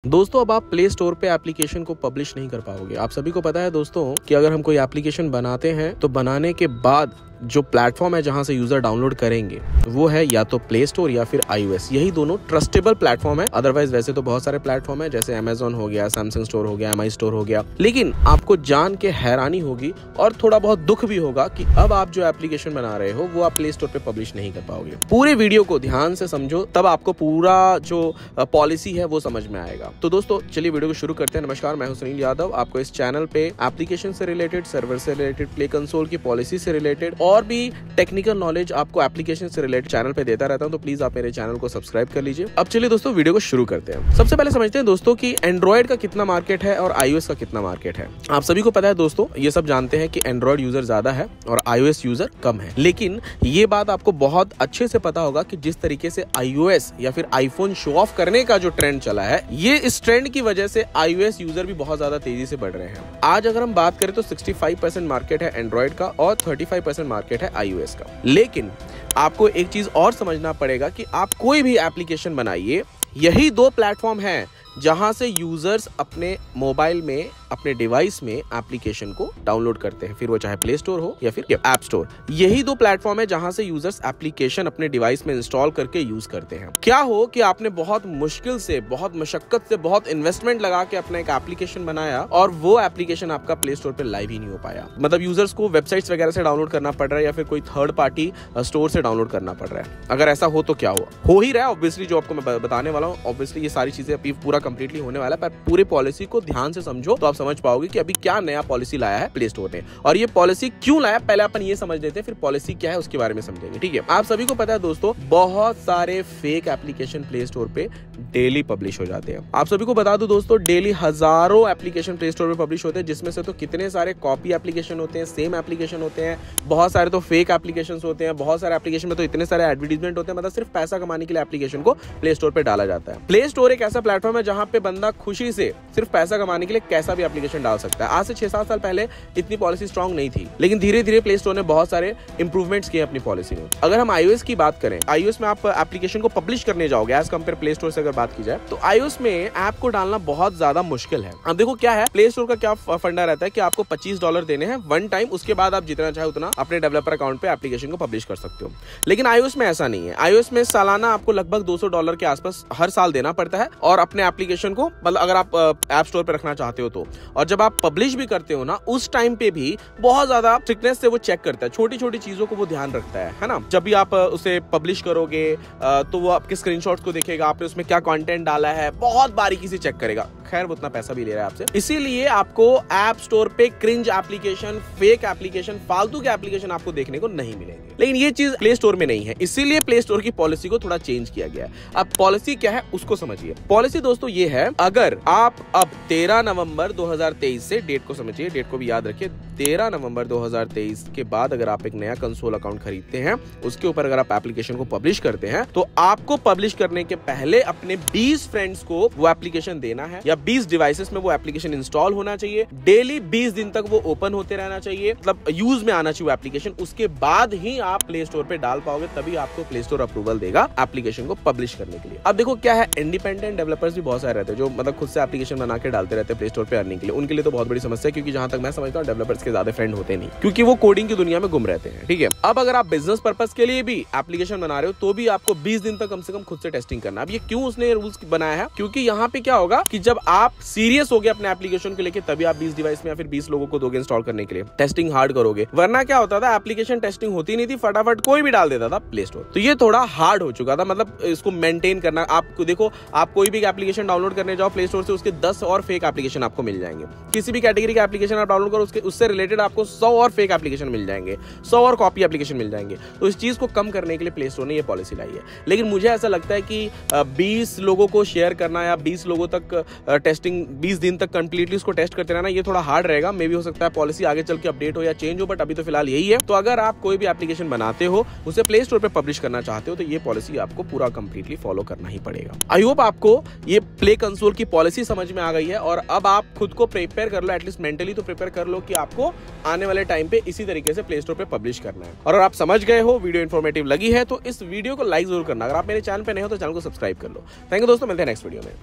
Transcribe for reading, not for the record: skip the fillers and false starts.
दोस्तों अब आप प्ले स्टोर पे एप्लीकेशन को पब्लिश नहीं कर पाओगे। आप सभी को पता है दोस्तों कि अगर हम कोई एप्लीकेशन बनाते हैं तो बनाने के बाद जो प्लेटफॉर्म है जहां से यूजर डाउनलोड करेंगे वो है या तो प्ले स्टोर या फिर iOS। यही दोनों ट्रस्टेबल प्लेटफॉर्म है। अदरवाइज वैसे तो बहुत सारे प्लेटफॉर्म है जैसे Amazon हो गया, सैमसंग स्टोर हो गया, MI स्टोर हो गया। लेकिन आपको जान के हैरानी होगी और थोड़ा बहुत दुख भी होगा कि अब आप जो एप्लीकेशन बना रहे हो वो आप प्ले स्टोर पे पब्लिश नहीं कर पाओगे। पूरे वीडियो को ध्यान से समझो तब आपको पूरा जो पॉलिसी है वो समझ में आएगा। तो दोस्तों चलिए वीडियो को शुरू करते हैं। नमस्कार, मैं हूं सुनील यादव। आपको इस चैनल पे एप्लीकेशन से रिलेटेड, सर्वर से रिलेटेड, प्ले कंसोल की पॉलिसी से रिलेटेड और भी टेक्निकल नॉलेज आपको एप्लीकेशन से रिलेटेड चैनल पे देता रहता हूं। तो प्लीज आप मेरे चैनल को सब्सक्राइब कर लीजिए। अब चलिए दोस्तों वीडियो को शुरू करते हैं। सबसे पहले समझते हैं दोस्तों कि एंड्रॉइड का कितना मार्केट है और iOS का कितना मार्केट है। आप सभी को पता है दोस्तों, ये सब जानते हैं कि एंड्रॉइड यूजर ज्यादा है और iOS यूजर कम है। लेकिन ये बात आपको बहुत अच्छे से पता होगा कि जिस तरीके से iOS या फिर आईफोन शो ऑफ करने का जो ट्रेंड चला है, ये इस ट्रेंड की वजह से iOS यूजर भी बहुत ज्यादा तेजी से बढ़ रहे हैं। आज अगर हम बात करें तो 65% मार्केट है एंड्रॉइड का और 35% मार्केट है iOS का। लेकिन आपको एक चीज और समझना पड़ेगा कि आप कोई भी एप्लीकेशन बनाइए, यही दो प्लेटफॉर्म हैं जहां से यूजर्स अपने मोबाइल में, अपने डिवाइस में एप्लीकेशन को डाउनलोड करते हैं, फिर वो चाहे प्ले स्टोर हो या फिर ऐप स्टोर। यही दो प्लेटफॉर्म है जहां से यूजर्स एप्लीकेशन अपने डिवाइस में इंस्टॉल करके यूज करते हैं। क्या हो कि आपने बहुत मुश्किल से, बहुत मशक्कत से, बहुत इन्वेस्टमेंट लगा के अपना एक एप्लीकेशन बनाया और वो एप्लीकेशन आपका प्ले स्टोर पे लाइव ही नहीं हो पाया। मतलब यूजर्स को वेबसाइट्स वगैरह से डाउनलोड करना पड़ रहा है या फिर कोई थर्ड पार्टी स्टोर से डाउनलोड करना पड़ रहा है। अगर ऐसा हो तो क्या हो ही रहा है ऑब्वियसली, जो आपको मैं बताने वाला हूँ। ऑब्वियसली ये सारी चीजें अभी पूरा कंप्लीटली होने वाला है, पर पूरे पॉलिसी को ध्यान से समझो तो आप समझ पाओगे कि अभी क्या नया पॉलिसी लाया है प्ले स्टोर ने और ये पॉलिसी क्यों लाया। पहले अपन ये समझ लेते हैं, फिर पॉलिसी क्या है उसके बारे में समझेंगे। ठीक है, आप सभी को पता है दोस्तों, बहुत सारे फेक एप्लीकेशन प्ले स्टोर पे डेली पब्लिश हो जाते हैं। आप सभी को बता दूं दोस्तों, डेली हजारों एप्लीकेशन प्ले स्टोर पे पब्लिश होते हैं, जिसमें से तो कितने सारे कॉपी एप्लीकेशन होते हैं, सेम एप्लीकेशन होते हैं, बहुत सारे तो फेक एप्लीकेशन होते हैं, बहुत सारे एप्लीकेशन में तो इतने सारे एडवर्टाइजमेंट होते हैं। मतलब सिर्फ पैसा कमाने के लिए एप्लीकेशन को प्ले स्टोर पे डाला जाता है। प्ले स्टोर एक ऐसा प्लेटफॉर्म है जहां पे बंदा खुशी से सिर्फ पैसा कमाने के लिए कैसा भी एप्लीकेशन डाल सकता है। आज से 6-7 साल पहले इतनी पॉलिसी स्ट्रांग नहीं थी, लेकिन धीरे धीरे प्ले स्टोर ने बहुत सारे इंप्रूवमेंट्स किए अपनी पॉलिसी में। अगर हम iOS की बात करें, iOS में आप एप्लीकेशन को पब्लिश करने जाओगे एज कंपेयर प्ले स्टोर से अगर बात की जाए, तो iOS में ऐप को डालना बहुत ज्यादा मुश्किल है। अब देखो क्या है, प्ले स्टोर का क्या फंडा रहता है कि आपको $25 देने हैं वन टाइम, उसके बाद आप जितना चाहे उतना अपने डेवलपर अकाउंट पे एप्लीकेशन को पब्लिश कर सकते हो। लेकिन iOS में ऐसा नहीं है। iOS में सालाना आपको लगभग $200 के आसपास हर साल देना पड़ता है और अपने एप्लीकेशन को, मतलब अगर आप ऐप स्टोर पे रखना चाहते हो तो। और जब आप पब्लिश भी करते हो ना, उस टाइम पे भी बहुत ज्यादा स्ट्रिक्टनेस से वो चेक करता है, छोटी छोटी चीजों को वो ध्यान रखता है ना। जब भी आप उसे पब्लिश करोगे तो वो आपके स्क्रीनशॉट्स को देखेगा, आपने उसमें क्या कंटेंट डाला है, बहुत बारीकी से चेक करेगा। खैर वो उतना पैसा भी ले रहा है आपसे, इसीलिए आपको ऐप स्टोर पे क्रिंज एप्लीकेशन, फेक एप्लीकेशन, फालतू के एप्लीकेशन आपको देखने को नहीं मिलेंगे। लेकिन ये चीज प्ले स्टोर में नहीं है, इसीलिए प्ले स्टोर की पॉलिसी को थोड़ा चेंज किया गया है। अब पॉलिसी क्या है उसको समझिए। पॉलिसी दोस्तों ये है, अगर आप अब 13 नवंबर 2023 से, डेट को समझिए, डेट को भी याद रखिए, 13 नवंबर 2023 के बाद अगर आप एक नया कंसोल अकाउंट खरीदते हैं, उसके ऊपर अगर आप एप्लीकेशन को पब्लिश करते हैं, तो आपको पब्लिश करने के पहले अपने 20 फ्रेंड्स को वो एप्लीकेशन देना है या 20 डिवाइसेस में वो एप्लीकेशन इंस्टॉल होना चाहिए। डेली 20 दिन तक वो ओपन होते रहना चाहिए, मतलब यूज में आना चाहिए एप्लीकेशन। उसके बाद ही आप प्ले स्टोर पे डाल पाओगे, तभी आपको प्ले स्टोर अप्रूवल देगा एप्लीकेशन को पब्लिश करने के लिए। अब देखो क्या है, इंडिपेंडेंट डेवलपर्स भी बहुत सारे रहते हैं जो मतलब खुद से एप्लीकेशन बना के डालते रहते हैं प्ले स्टोर पे अर्निंग के लिए। उनके लिए तो बहुत बड़ी समस्या है, क्योंकि जहां तक मैं समझता हूं डेवलपर्स के ज्यादा फ्रेंड होते नहीं, क्योंकि वो कोडिंग की दुनिया में गुम रहते हैं। ठीक है, अब अगर आप बिजनेस पर्पस के लिए भी एप्लीकेशन बना रहे हो तो भी आपको 20 दिन तक कम से कम खुद से टेस्टिंग करना। अब ये क्यों उसने रूल्स बनाया है, क्योंकि यहाँ पे क्या होगा कि जब आप सीरियस हो गए अपने एप्लीकेशन को लेके, तभी आप 20 डिवाइस में या फिर 20 लोगों को दोगे इंस्टॉल करने के लिए, टेस्टिंग हार्ड करोगे। वरना क्या होता था, एप्लीकेशन टेस्टिंग होती नहीं थी, फटाफट कोई भी डाल देता था प्ले स्टोर। तो ये थोड़ा हार्ड हो चुका था, मतलब इसको मेंटेन करना। आपको देखो, आप कोई भी एप्लीकेशन डाउनलोड करने जाओ प्ले स्टोर से, उसके 10 और फेक एप्लीकेशन आपको मिल जाएंगे। किसी भी कैटेगरी का एप्लीकेशन आप डाउनलोड करो, उससे रिलेटेड आपको 100 और फेक एप्लीकेशन मिल जाएंगे, 100 और कॉपी एप्लीकेशन मिल जाएंगे। तो इस चीज को कम करने के लिए प्ले स्टोर ने ये पॉलिसी लाई है। लेकिन मुझे ऐसा लगता है कि 20 लोगों को शेयर करना या 20 लोगों तक टेस्टिंग, 20 दिन तक कंप्लीटली उसको टेस्ट करते रहना, ये थोड़ा हार्ड रहेगा। मे भी हो सकता है पॉलिसी आगे चल के अपडेट हो या चेंज हो, बट अभी तो फिलहाल यही है। तो अगर आप कोई भी एप्लीकेशन बनाते हो, उसे प्ले स्टोर पे पब्लिश करना चाहते हो, तो ये पॉलिसी आपको पूरा कंप्लीटली फॉलो करना ही पड़ेगा। आई होप आपको ये प्ले कंसोल की पॉलिसी समझ में आ गई है और अब आप खुद को प्रिपेयर कर लो, एटलीस्ट मेंटली तो प्रिपेयर कर लो कि आपको आने वाले टाइम पे इसी तरीके से प्ले स्टोर पे पब्लिश करना है। और अगर आप समझ गए हो, वीडियो इन्फॉर्मेटिव लगी है, तो इस वीडियो को लाइक जरूर करना। अगर आप मेरे चैनल पे नए हो तो चैनल को सब्सक्राइब कर लो। थैंक यू दोस्तों, मिलते हैं नेक्स्ट वीडियो में।